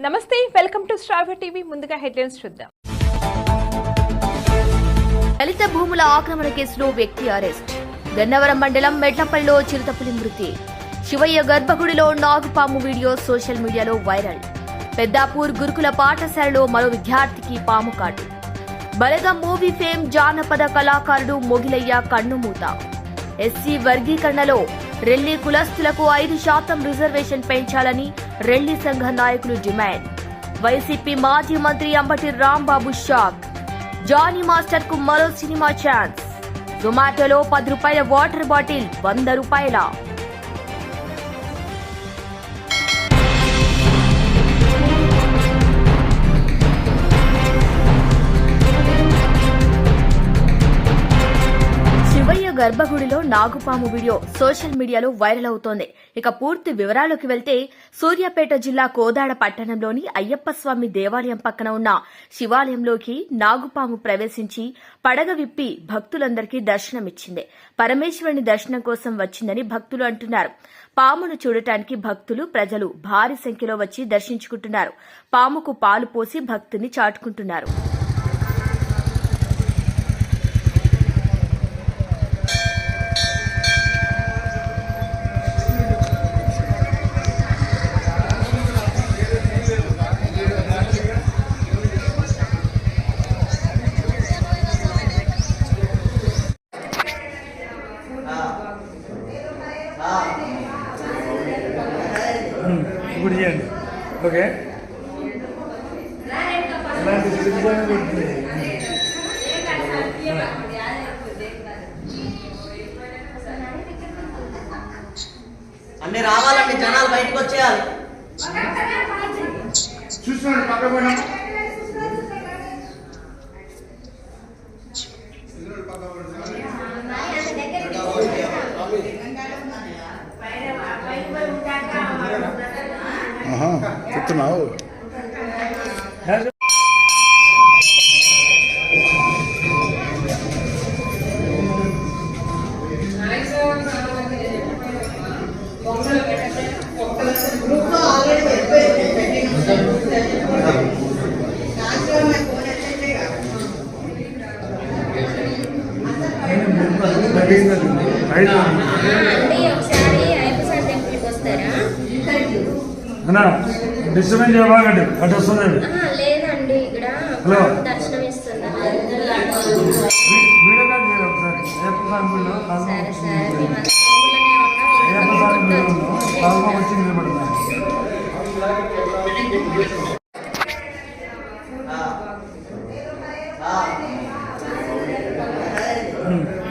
నమస్తే, welcome to star TV. ముందుగా headlines చూద్దాం. దళిత భూముల ఆక్రమణ కేసులో వ్యక్తి అరెస్ట్. గన్నవరం మండలం మెట్లపల్లిలో చిరుతపులి మృతి. శివయ్య గర్భగుడిలో నాగుపాము వీడియో సోషల్ మీడియాలో వైరల్. పెద్దాపూర్ గురుకుల పాఠశాలలో మరో విద్యార్థికి పాము కాటు. బలగం మూవీ ఫేమ్ జానపద కళాకారుడు మొగిలయ్య కన్నుమూత. ఎస్సీ వర్గీకరణలో రెల్లి కులస్తులకు 5% రిజర్వేషన్ పెంచాలని రెల్లి సంఘ నాయకులు డిమాండ్. వైసీపీ మాజీ మంత్రి అంబటి రాంబాబు షాక్. జానీ మాస్టర్ కు మరో సినిమా ఛాన్స్. జొమాటోలో ₹10 వాటర్ బాటిల్ ₹100. శివయ్య గర్భగుడిలో నాగుపాము వీడియో సోషల్ మీడియాలో వైరల్ అవుతోంది. ఇక పూర్తి వివరాల్లోకి వెళ్తే సూర్యాపేట జిల్లా కోదాడ పట్టణంలోని అయ్యప్ప స్వామి దేవాలయం పక్కన ఉన్న శివాలయంలోకి నాగుపాము ప్రవేశించి పడగ విప్పి భక్తులందరికీ దర్శనమిచ్చింది. పరమేశ్వరుని దర్శనం కోసం వచ్చిందని భక్తులు అంటున్నారు. పామును చూడటానికి భక్తులు ప్రజలు భారీ సంఖ్యలో వచ్చి దర్శించుకుంటున్నారు. పాముకు పాలు పోసి భక్తుని చాటుకుంటున్నారు. ఇప్పుడు చేయండి. ఓకే, అన్ని రావాలండి, జనాలు బయటకు వచ్చేయాలి. చూసుకోండి పక్క పోయినా చెప్తున్నావు. డిస్టర్బెన్స్ చేయబాగండి, అటు వస్తుంది. లేదండి, ఇక్కడ హలో, దర్శనం ఇస్తున్నా. వీడియో కాల్ చేయాలి ఒకసారి. అయ్యప్ప స్వామి వచ్చి నిలబడుతున్నారు.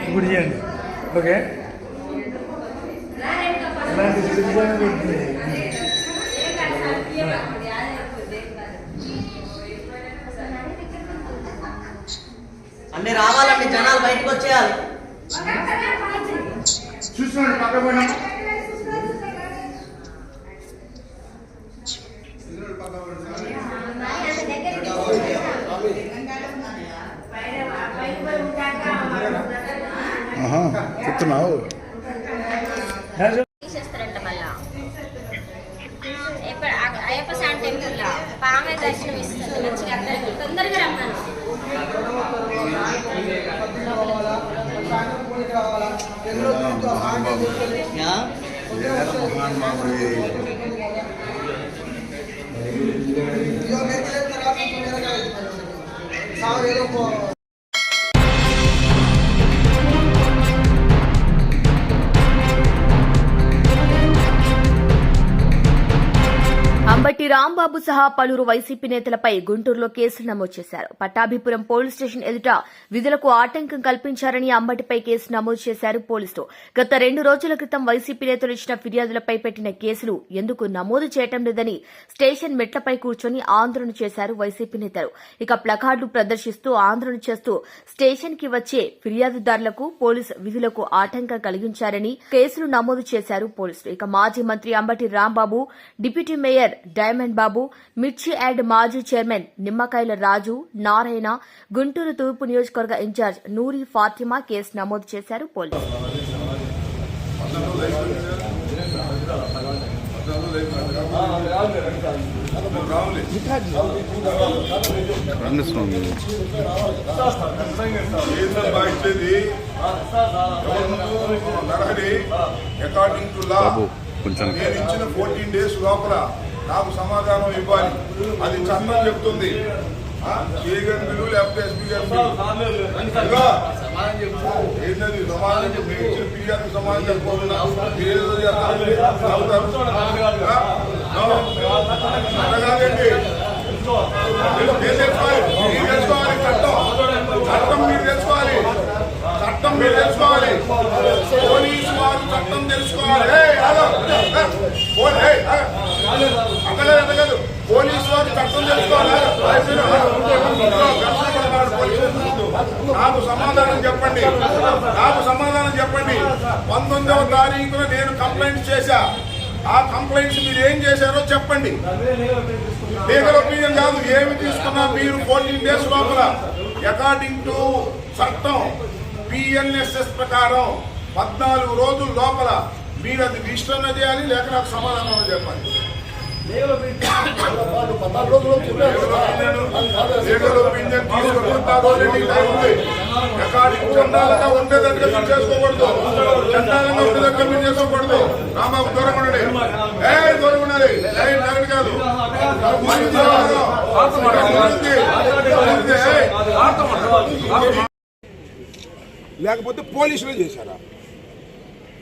ఇప్పుడు చేయండి. ఓకే, అన్ని రావాలండి, జనాలు బయటకు వచ్చేయాలి. చూసుకోండి పక్క పోయినా చెప్తున్నావు. తీసేస్తారంట మళ్ళా. అయ్యప్ప స్వామి టెంపుల్ లో పామే దర్శనం ఇస్తుంది. మంచిగా అందరికి తొందరగా రమ్మను. అంబటి రాంబాబు సహా పలువురు వైసీపీ నేతలపై గుంటూరులో కేసులు నమోదు చేశారు. పట్టాభిపురం పోలీస్ స్టేషన్ ఎదుట విధులకు ఆటంకం కల్పించారని అంబటిపై కేసు నమోదు చేశారు పోలీసులు. గత 2 రోజుల క్రితం వైసీపీ నేతలు ఇచ్చిన ఫిర్యాదులపై పెట్టిన కేసులు ఎందుకు నమోదు చేయటం లేదని స్టేషన్ మెట్లపై కూర్చొని ఆందోళన చేశారు వైసీపీ నేతలు. ఇక ప్లకార్డులు ప్రదర్శిస్తూ ఆందోళన చేస్తూ స్టేషన్ కి వచ్చే ఫిర్యాదుదారులకు పోలీసు విధులకు ఆటంకం కలిగించారని కేసులు నమోదు చేశారు పోలీసులు. ఇక మాజీ మంత్రి Ambati Rambabu, deputy mayor Diamond Babu, మిర్చి యాడ్ మాజీ చైర్మన్ నిమ్మకాయల రాజు, నారాయణ, గుంటూరు తూర్పు నియోజకవర్గ ఇన్ఛార్జ్ నూరి ఫాతిమా కేసు నమోదు చేశారు పోలీసులు. అకార్డింగ్ టు లా నేను ఇచ్చిన 14 days లోపల నాకు సమాధానం ఇవ్వాలి. అది చట్టం చెప్తుంది. ఏ గారిని పిలువు లేకపోతే ఎస్పీ గారిని ఏంటది సమాధానం ఇచ్చిన పీ గారికి సమాధానం చెప్పుకోకుండా మీరేదో కాదండి. మీరు తెలుసుకోవాలి చట్టం మీరు తెలుసుకోవాలి. చట్టం మీరు తెలుసుకోవాలి. పోలీసు వారు చట్టం తెలుసుకోవాలి. అంతలేదు పోలీసు వారు చట్టం తెలుసుకోవాలి. నాకు సమాధానం చెప్పండి. 19వ తారీఖున నేను కంప్లైంట్ చేశా. ఆ కంప్లైంట్స్ మీరు ఏం చేశారో చెప్పండి. లీగల్ ఒపీనియన్ కాదు, ఏమి తీసుకున్నా మీరు 14 days లోపల అకార్డింగ్ టు చట్టం PNSS ప్రకారం 14 రోజుల లోపల మీరు అది విశ్లేషణ చేయాలి, లేక నాకు సమాధానం చెప్పాలి. లీగల్ ఒపీనియన్ చండాలంగా ఉండేదట్టుగా మీరు చేసుకోకూడదు. చండాలంగా ఉండేదట్టుగా మీరు చేసుకోకూడదు. రామాకు దూరం ఉండండి. దూరం ఉండాలి. లైన్ కాదు. లేకపోతే పోలీసులే చేశారా?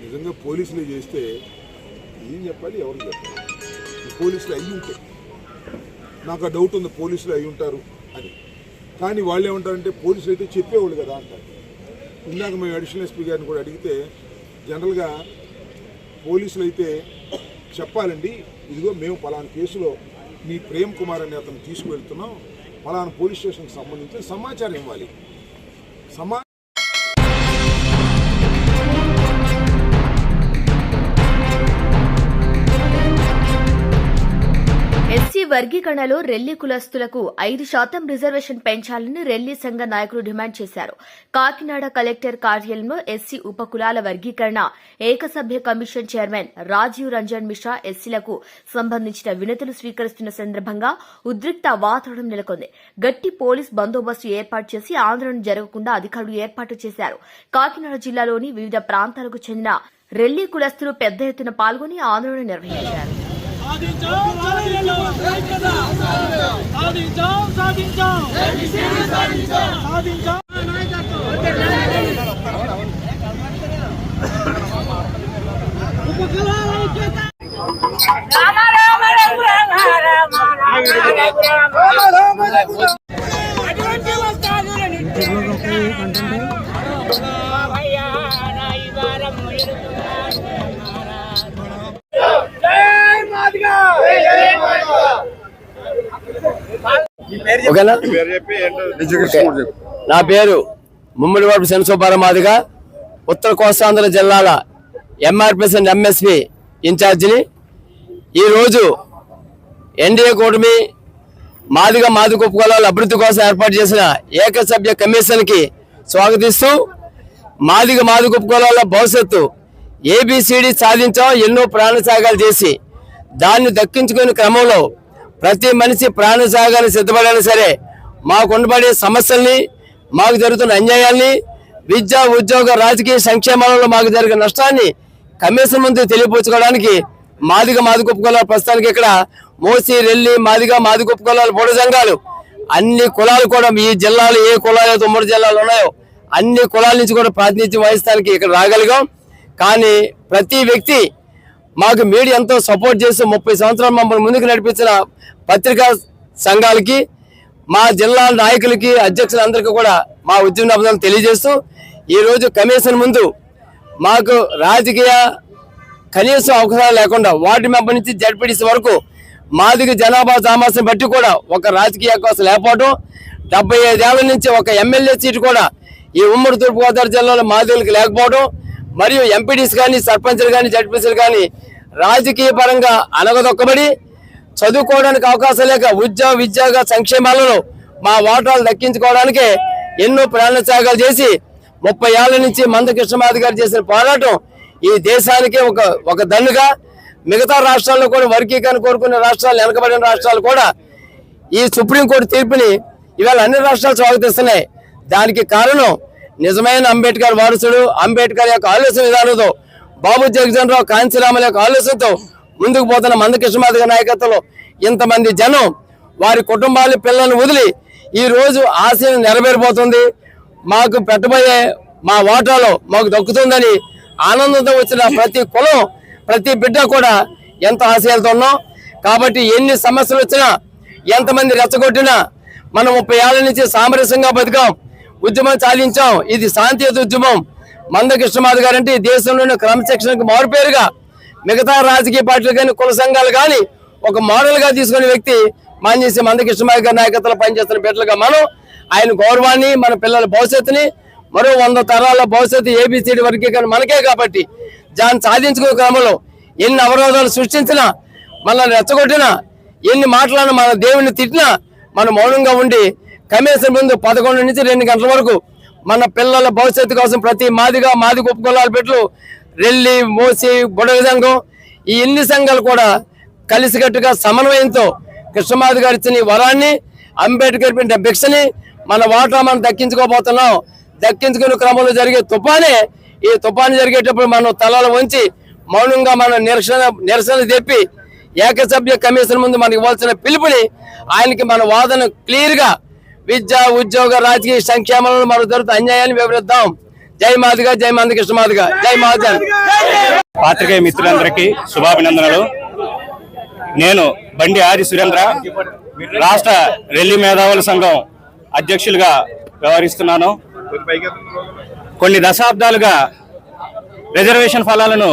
నిజంగా పోలీసులే చేస్తే ఏం చెప్పాలి, ఎవరు చెప్పాలి? పోలీసులు అయ్యి ఉంటే నాకు ఆ డౌట్ ఉంది, పోలీసులు అయ్యి ఉంటారు అని. కానీ వాళ్ళు ఏమంటారంటే పోలీసులు అయితే చెప్పేవాళ్ళు కదా అంటారు. ఇందాక మేము అడిషనల్ ఎస్పీ గారిని కూడా అడిగితే జనరల్గా పోలీసులు అయితే చెప్పాలండి, ఇదిగో మేము పలానా కేసులో మీ ప్రేమ్ కుమార్ అనే అతను తీసుకువెళ్తున్నాం, పలానా పోలీస్ స్టేషన్కి సంబంధించిన సమాచారం ఇవ్వాలి. ఎస్సీ వర్గీకరణలో రెల్లి కులస్తులకు 5% రిజర్వేషన్ పెంచాలని రెల్లి సంఘ నాయకులు డిమాండ్ చేశారు. కాకినాడ కలెక్టర్ కార్యాలయంలో ఎస్సీ ఉపకులాల వర్గీకరణ ఏకసభ్య కమిషన్ చైర్మన్ రాజీవ్ రంజన్ మిశ్రా ఎస్సీలకు సంబంధించిన వినతులు స్వీకరిస్తున్న సందర్భంగా ఉద్రిక్త వాతావరణం నెలకొంది. గట్టి పోలీస్ బందోబస్తు ఏర్పాటు చేసి ఆందోళన జరగకుండా అధికారులు ఏర్పాటు చేశారు. కాకినాడ జిల్లాలోని వివిధ ప్రాంతాలకు చెందిన రెల్లి కులస్తులు పెద్ద ఎత్తున పాల్గొని ఆందోళన నిర్వహించారు. ఓకేనా? నా పేరు ముమ్మడివాడు శనసోపార మాదిగ, ఉత్తర కోస్తాంధ్ర జిల్లాల MRPS అండ్ MSP ఇన్ఛార్జిని. ఈరోజు ఎన్డీఏ కూటమి మాదిగ కులాల అభివృద్ధి కోసం ఏర్పాటు చేసిన ఏకసభ్య కమిషన్కి స్వాగతిస్తూ మాదిగ కులాల భవిష్యత్తు ABCD సాధించాం. ఎన్నో ప్రాణత్యాగాలు చేసి దాన్ని దక్కించుకునే క్రమంలో ప్రతి మనిషి ప్రాణత్యాగాన్ని సిద్ధపడాలి. సరే, మాకు ఉండబడే సమస్యల్ని, మాకు జరుగుతున్న అన్యాయాల్ని, విద్య ఉద్యోగ రాజకీయ సంక్షేమాలలో మాకు జరిగిన నష్టాన్ని కమిషన్ ముందు తెలియపరచుకోవడానికి మాదిగ కులాల ప్రస్తుతానికి ఇక్కడ మోసి రెల్లి మాదిగ కులాల పొడి సంఘాలు అన్ని కులాలు కూడా ఈ జిల్లాలు ఏ కులాలు 9 జిల్లాలు ఉన్నాయో అన్ని కులాల నుంచి కూడా ప్రాతినిధ్యం వహిస్తానికి ఇక్కడ రాగలిగాం. కానీ ప్రతి వ్యక్తి మాకు మీడియా ఎంతో సపోర్ట్ చేస్తూ 30 సంవత్సరాలు మమ్మల్ని ముందుకు నడిపించిన పత్రికా సంఘాలకి, మా జిల్లా నాయకులకి, అధ్యక్షులందరికీ కూడా మా ఉద్యమ తెలియజేస్తూ ఈరోజు కమిషన్ ముందు మాకు రాజకీయ కనీసం అవకాశాలు లేకుండా వార్డు మెంబర్ నుంచి జడ్పీటీసీ వరకు మాదిగ జనాభా సామర్థ్యం బట్టి కూడా ఒక రాజకీయ అవకాశం లేకపోవడం, 75 ఏళ్ల నుంచి ఒక ఎమ్మెల్యే సీటు కూడా ఈ ఉమ్మడి తూర్పుగోదావరి జిల్లాలో మాదిగలకు లేకపోవడం, మరియు ఎంపీటీసీ కానీ సర్పంచ్లు కానీ జడ్పీసీలు కానీ రాజకీయ పరంగా అనగదొక్కబడి చదువుకోవడానికి అవకాశం లేక విద్యోగ సంక్షేమాలను మా ఓటాలు దక్కించుకోవడానికే ఎన్నో ప్రాణత్యాగాలు చేసి 30 ఏళ్ల నుంచి మంద కృష్ణమాది గారు చేసిన పోరాటం ఈ దేశానికి ఒక దన్నుగా మిగతా రాష్ట్రాల్లో కూడా వర్గీకరణ కోరుకునే రాష్ట్రాలు, వెనకబడిన రాష్ట్రాలు కూడా ఈ సుప్రీంకోర్టు తీర్పుని ఇవాళ అన్ని రాష్ట్రాలు స్వాగతిస్తున్నాయి. దానికి కారణం నిజమైన అంబేద్కర్ వారసుడు, అంబేద్కర్ యొక్క ఆలోచన విధానంతో, బాబు జగజీవన్ కాంచీరాముల యొక్క ఆలోచనతో ముందుకు పోతున్న మందకృష్ణ గారి నాయకత్వంలో ఇంతమంది జనం వారి కుటుంబాలు, పిల్లలను వదిలి ఈ రోజు ఆశయం నెరవేరిపోతుంది, మాకు పెట్టబోయే మా వాటాలో మాకు దక్కుతుందని ఆనందంతో వచ్చిన ప్రతి కులం, ప్రతి బిడ్డ కూడా ఎంతో ఆశయాలతో ఉన్నాం. కాబట్టి ఎన్ని సమస్యలు వచ్చినా, ఎంతమంది రెచ్చగొట్టినా మనం 30 ఏళ్ల నుంచి సామరస్యంగా బతికాం, ఉద్యమం చాలించాం. ఇది శాంతియుత ఉద్యమం. మందకృష్ణ గారంటే ఈ దేశంలోని క్రమశిక్షణకు మారుపేరుగా మిగతా రాజకీయ పార్టీలు కానీ కుల సంఘాలు కానీ ఒక మోడల్ గా తీసుకునే వ్యక్తి మాన్యశ్రీ మందకృష్ణ గారి నాయకత్వంలో పనిచేస్తున్న బిడ్డలుగా మనం ఆయన గౌరవాన్ని, మన పిల్లల భవిష్యత్తుని, మరో 100 తరాల భవిష్యత్తు ఏబిసిడి వర్గీకరణ మనకే. కాబట్టి దాన్ని సాధించుకునే క్రమంలో ఎన్ని అవరోధాలు సృష్టించినా, మనల్ని రెచ్చగొట్టినా, ఎన్ని మాటలను మన దేవుడిని తిట్టినా మనం మౌనంగా ఉండి కమిషన్ ముందు 11 నుంచి 2 గంటల వరకు మన పిల్లల భవిష్యత్తు కోసం ప్రతి మాది ఉపకులాల బిడ్డలు, రెల్లి, మోసి, బుడగ సంఘం, ఈ ఎన్ని సంఘాలు కూడా కలిసికట్టుగా సమన్వయంతో కృష్ణమాధి గారు ఇచ్చిన ఈ వరాన్ని, అంబేద్కర్ పెట్టిన భిక్షని మన వాటా మనం దక్కించుకోబోతున్నాం. దక్కించుకునే క్రమంలో జరిగే తుఫానే, ఈ తుఫాను జరిగేటప్పుడు మనం తలలు వంచి మౌనంగా మనం నిరసన తెప్పి ఏకసభ్య కమిషన్ ముందు మనకి ఇవ్వాల్సిన పిలుపుని ఆయనకి మన వాదన క్లియర్ గా విద్య, ఉద్యోగ, రాజకీయ సంక్షేమాలను మనం జరుగుతున్న అన్యాయాన్ని వివరిద్దాం. జై మాదిగా, జై మందకృష్ణ మాదిగా, జై మహాజన్. పాత్రికేయ మిత్రులందరికీ శుభాభినందనలు. నేను బండి ఆది సురేంద్ర, రాష్ట్ర రెల్లి మేధావుల సంఘం అధ్యక్షులుగా వ్యవహరిస్తున్నాను. కొన్ని దశాబ్దాలుగా రిజర్వేషన్ ఫలాలను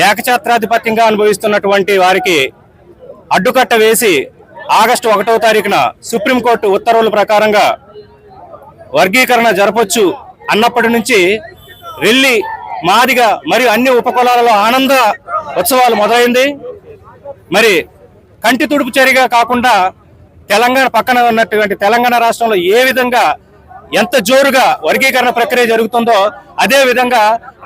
ఏకఛత్రాధిపత్యంగా అనుభవిస్తున్నటువంటి వారికి అడ్డుకట్ట వేసి ఆగస్టు 1వ తారీఖున సుప్రీంకోర్టు ఉత్తర్వుల ప్రకారంగా వర్గీకరణ జరపొచ్చు అన్నప్పటి నుంచి రెల్లి, మాదిగ మరియు అన్ని ఉపకులాలలో ఆనంద ఉత్సవాలు మొదలైంది. మరి కంటి తుడుపు చర్యగా కాకుండా తెలంగాణ పక్కన ఉన్నటువంటి తెలంగాణ రాష్ట్రంలో ఏ విధంగా ఎంత జోరుగా వర్గీకరణ ప్రక్రియ జరుగుతుందో అదే విధంగా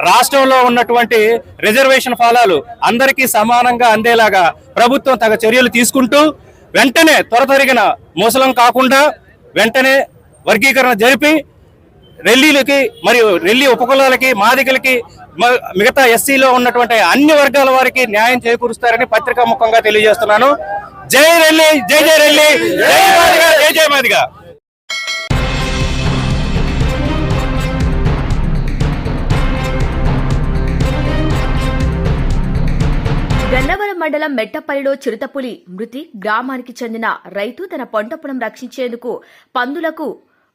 రాష్ట్రంలో ఉన్నటువంటి రిజర్వేషన్ ఫలాలు అందరికీ సమానంగా అందేలాగా ప్రభుత్వం తగ చర్యలు తీసుకుంటూ వెంటనే త్వరతరిగిన మోసలం కాకుండా వెంటనే వర్గీకరణ జరిపి రెల్లీలకి మరియు రెల్లి ఉపకులాలకి, మాదిగలకి, మిగతా ఎస్సీలో ఉన్నటువంటి అన్ని వర్గాల వారికి న్యాయం చేకూరుస్తారని పత్రికా ముఖంగా తెలియజేస్తున్నాను. జై రెల్లి, జై జై రెల్లి, జై మాదిగ, జై జై మాదిగ. గన్నవరం మండలం మెట్టపల్లిలో చిరుతపులి మృతి. గ్రామానికి చెందిన రైతు తన పంట పొలం రక్షించేందుకు పందులకు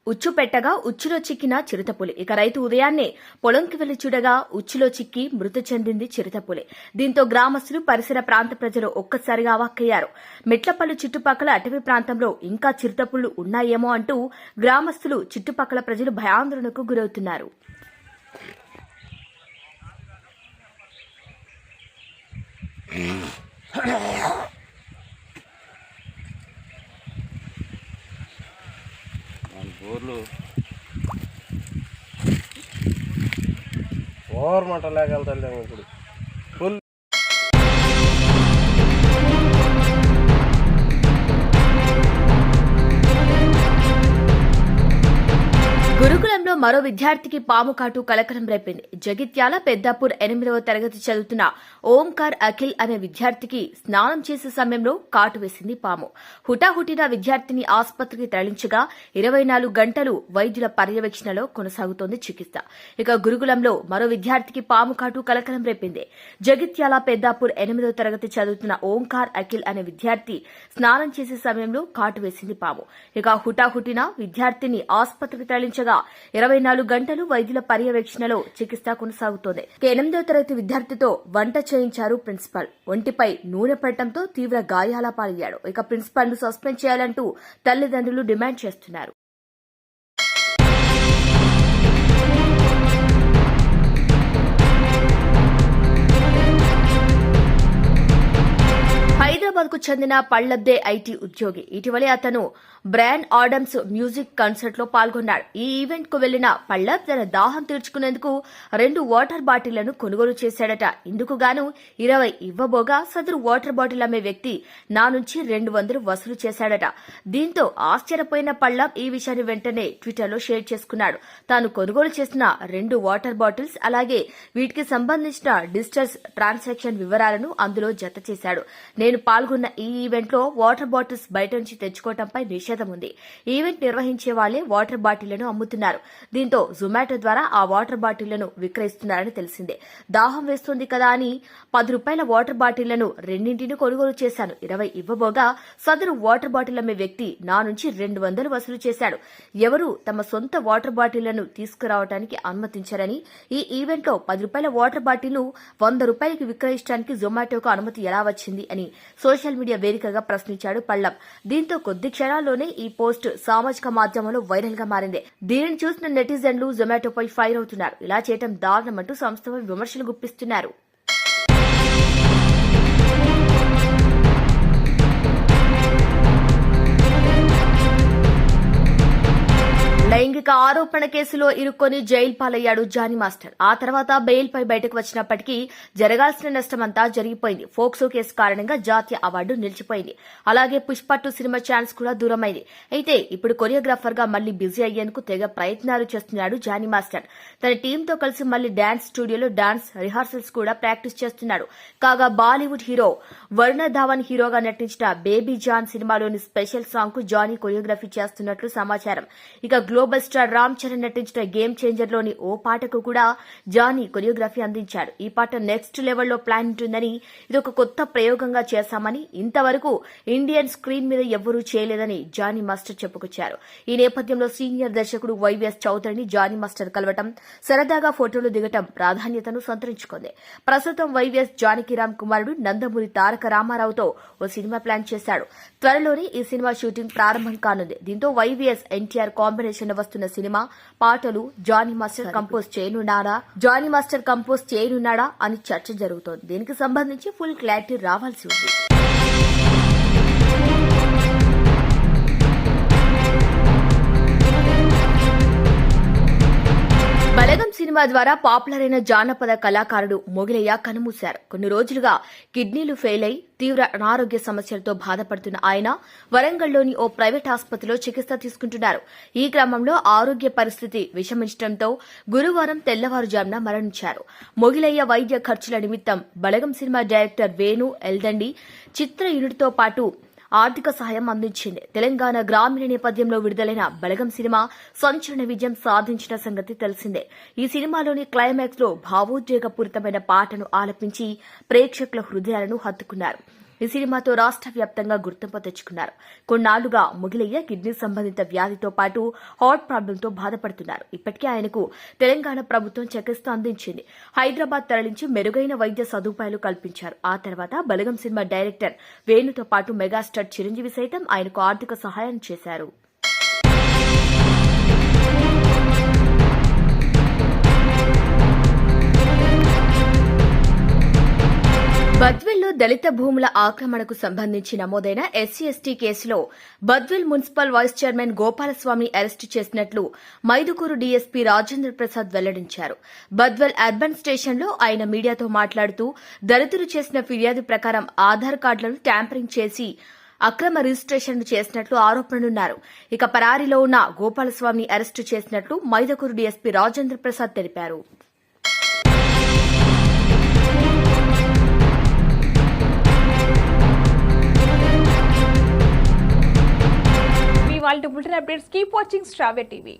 ఉచ్చు పెట్టగా ఉచ్చులో చిక్కిన చిరుతపులి. ఇక రైతు ఉదయాన్నే పొలంకి వెళ్లి చూడగా ఉచ్చులో చిక్కి మృతి చెందింది చిరుతపులి. దీంతో గ్రామస్తులు, పరిసర ప్రాంత ప్రజలు ఒక్కసారిగా అవాక్కయ్యారు. మెట్లపల్లి చుట్టుపక్కల అటవీ ప్రాంతంలో ఇంకా చిరుతపుళ్లు ఉన్నాయేమో అంటూ గ్రామస్తులు, చుట్టుపక్కల ప్రజలు భయాందోళనకు గురవుతున్నారు. ఓవర్మంట లేకెళ్తాను ఇప్పుడు ఫుల్. గురుకులంలో మరో విద్యార్థికి పాము కాటు కలకలం రేపింది. జగిత్యాల పెద్దాపూర్ 8వ తరగతి చదువుతున్న ఓంకార్ అఖిల్ అనే విద్యార్థికి స్నానం చేసే సమయంలో కాటు వేసింది పాము. హుటాహుటిన విద్యార్థిని ఆసుపత్రికి తరలించగా 24 గంటలు వైద్యుల పర్యవేక్షణలో కొనసాగుతోంది చికిత్స. ఇక గురుకులంలో మరో విద్యార్థికి పాము కాటు కలకలం రేపింది. జగిత్యాల పెద్దాపూర్ 8వ తరగతి చదువుతున్న ఓంకార్ అఖిల్ అనే విద్యార్థి స్నానం చేసే సమయంలో కాటు వేసింది పాము. ఇక హుటాహుటిన విద్యార్థిని ఆసుపత్రికి తరలించగా 24 గంటలు వైద్యుల పర్యవేక్షణలో చికిత్స కొనసాగుతోంది. 8వ తరగతి విద్యార్థితో వంట చేయించారు ప్రిన్సిపాల్. ఒంటిపై నూనె పడటంతో తీవ్ర గాయాల పాలయ్యాడు. ఇక ప్రిన్సిపాల్ ను సస్పెండ్ చేయాలంటూ తల్లిదండ్రులు డిమాండ్ చేస్తున్నారు. హైదరాబాద్ కు చెందిన పళ్లబ్దే ఐటీ ఉద్యోగి. ఇటీవలే అతను బ్రాన్ ఆడమ్స్ మ్యూజిక్ కన్సర్ట్ లో పాల్గొన్నాడు. ఈ ఈవెంట్ కు వెళ్లిన పల్లబ్ తన దాహం తీర్చుకునేందుకు 2 వాటర్ బాటిళ్లను కొనుగోలు చేశాడట. ఇందుకు గాను 20 ఇవ్వబోగా సదరు వాటర్ బాటిల్ అమ్మే వ్యక్తి నా నుంచి 200 వసూలు చేశాడట. దీంతో ఆశ్చర్యపోయిన పల్లబ్ ఈ విషయాన్ని వెంటనే ట్విట్టర్లో షేర్ చేసుకున్నాడు. తాను కొనుగోలు చేసిన 2 వాటర్ బాటిల్స్ అలాగే వీటికి సంబంధించిన డిజిటల్ ట్రాన్సాక్షన్ వివరాలను అందులో జత చేశాడు. నేను పాల్గొన్న ఈ ఈవెంట్ లో వాటర్ బాటిల్స్ బయట నుంచి తెచ్చుకోవడంపై నిషేధం ఉంది. ఈవెంట్ నిర్వహించే వాళ్లే వాటర్ బాటిళ్లను అమ్ముతున్నారు. దీంతో జొమాటో ద్వారా ఆ వాటర్ బాటిళ్లను విక్రయిస్తున్నారని తెలిసిందే. దాహం వేస్తుంది కదా అని 10 రూపాయల వాటర్ బాటిళ్లను 2 కొనుగోలు చేశాను. 20 ఇవ్వబోగా సదరు వాటర్ బాటిల్ అమ్మే వ్యక్తి నా నుంచి 200 వసూలు చేశాడు. ఎవరూ తమ సొంత వాటర్ బాటిళ్లను తీసుకురావడానికి అనుమతించారని, ఈ ఈవెంట్ లో 10 రూపాయల వాటర్ బాటిల్ 100 రూపాయలకి విక్రయించడానికి జొమాటోకు అనుమతి ఎలా వచ్చింది అని సోషల్ మీడియా వేదికగా ప్రశ్నించాడు పల్లబ్. దీంతో కొద్ది క్షణాల్లోనే ఈ పోస్ట్ సామాజిక మాధ్యమంలో వైరల్ గా మారింది. దీనిని చూసిన నెటిజన్లు జొమాటోపై ఫైర్ అవుతున్నారు. ఇలా చేయడం దారుణమంటూ సంస్థపై విమర్శలు గుప్పిస్తున్నారు. లైంగిక ఆరోపణ కేసులో ఇరుక్కొని జైలు పాలయ్యాడు జానీ మాస్టర్. ఆ తర్వాత బెయిల్పై బయటకు వచ్చినప్పటికీ జరగాల్సిన నష్టమంతా జరిగిపోయింది. ఫోక్సో కేసు కారణంగా జాతీయ అవార్డు నిలిచిపోయింది. అలాగే పుష్ప 2 సినిమా ఛాన్స్ కూడా దూరమైంది. అయితే ఇప్పుడు కొరియోగ్రాఫర్ గా మళ్లీ బిజీ అయ్యేందుకు తెగ ప్రయత్నాలు చేస్తున్నాడు జానీ మాస్టర్. తన టీంతో కలిసి మళ్లీ డాన్స్ స్టూడియోలో డాన్స్ రిహార్సల్స్ కూడా ప్రాక్టీస్ చేస్తున్నాడు. కాగా బాలీవుడ్ హీరో వరుణ ధావన్ హీరోగా నటించిన బేబీ జాన్ సినిమాలోని స్పెషల్ సాంగ్ కు జానీ కొరియోగ్రఫీ చేస్తున్నట్లు సమాచారం. ఇక గ్లోబల్ స్టార్ రామ్ చరణ్ నటించిన గేమ్ చేంజర్ లోని ఓ పాటకు కూడా జానీ కొరియోగ్రఫీ అందించాడు. ఈ పాట నెక్స్ట్ లెవెల్లో ప్లాన్ ఉంటుందని, ఇదొక కొత్త ప్రయోగంగా చేశామని, ఇంతవరకు ఇండియన్ స్క్రీన్ మీద ఎవ్వరూ చేయలేదని జానీ మాస్టర్ చెప్పుకొచ్చారు. ఈ నేపథ్యంలో సీనియర్ దర్శకుడు వైవిఎస్ చౌదరిని జానీ మాస్టర్ కలవటం, సరదాగా ఫోటోలు దిగటం ప్రాధాన్యతను సంతరించుకుంది. ప్రస్తుతం వైవిఎస్ జానకిరామ్ కుమారుడు నందమూరి తారక రామారావుతో ఓ సినిమా ప్లాన్ చేశాడు. త్వరలోనే ఈ సినిమా షూటింగ్ ప్రారంభం కానుంది. దీంతో వైవిఎస్ ఎన్టీఆర్ కాంబినేషన్ వస్తున్న సినిమా పాటలు జానీ మాస్టర్ కంపోజ్ చేయనున్నాడా అని చర్చ జరుగుతోంది. దీనికి సంబంధించి ఫుల్ క్లారిటీ రావాల్సి ఉంది. బలగం సినిమా ద్వారా పాపులర్ అయిన జానపద కళాకారుడు మొగిలయ్య కన్నుమూశారు. కొన్ని రోజులుగా కిడ్నీలు ఫెయిల్ అయి తీవ్ర అనారోగ్య సమస్యలతో బాధపడుతున్న ఆయన వరంగల్లోని ఓ ప్రైవేట్ ఆసుపత్రిలో చికిత్స తీసుకుంటున్నారు. ఈ క్రమంలో ఆరోగ్య పరిస్థితి విషమించడంతో గురువారం తెల్లవారుజామున మరణించారు. మొగిలయ్య వైద్య ఖర్చుల నిమిత్తం బలగం సినిమా డైరెక్టర్ వేణు ఎల్దండి చిత్ర యూనిట్తో పాటు ఆర్థిక సహాయం అందించింది. తెలంగాణ గ్రామీణ నేపథ్యంలో విడుదలైన బలగం సినిమా సంచలన విజయం సాధించిన సంగతి తెలిసిందే. ఈ సినిమాలోని క్లైమాక్స్ లో భావోద్వేగపూరితమైన పాటను ఆలపించి ప్రేక్షకుల హృదయాలను హత్తుకున్నారు. ఈ సినిమాతో రాష్ట్ర వ్యాప్తంగా గుర్తింపు తెచ్చుకున్నారు. కొన్నాళ్లుగా మొగిలయ్య కిడ్నీ సంబంధిత వ్యాధితో పాటు హార్ట్ ప్రాబ్లంతో బాధపడుతున్నారు. ఇప్పటికే ఆయనకు తెలంగాణ ప్రభుత్వం చికిత్స అందించింది. హైదరాబాద్ తరలించి మెరుగైన వైద్య సదుపాయాలు కల్పించారు. ఆ తర్వాత బలగం సినిమా డైరెక్టర్ వేణుతో పాటు మెగాస్టార్ చిరంజీవి సైతం ఆయనకు ఆర్థిక సహాయం చేశారు. బద్వేల్లో దళిత భూముల ఆక్రమణకు సంబంధించి నమోదైన ఎస్సీ/ఎస్టీ కేసులో బద్వేల్ మున్సిపల్ వైస్ చైర్మన్ గోపాలస్వామిని అరెస్టు చేసినట్లు మైదుకూరు డీఎస్పీ రాజేంద్ర ప్రసాద్ వెల్లడించారు. బద్వేల్ అర్బన్ స్టేషన్లో ఆయన మీడియాతో మాట్లాడుతూ దళితులు చేసిన ఫిర్యాదు ప్రకారం ఆధార్ కార్డులను ట్యాంపరింగ్ చేసి అక్రమ రిజిస్ట్రేషన్లు చేసినట్లు ఆరోపణలున్నారు. ఇక పరారీలో ఉన్న గోపాలస్వామిని అరెస్టు చేసినట్లు మైదుకూరు డీఎస్పీ రాజేంద్ర ప్రసాద్ తెలిపారు. వాళ్ళ బులెటిన్ అప్డేట్స్ కీప్ వాచింగ్ స్ట్రావే టీవీ.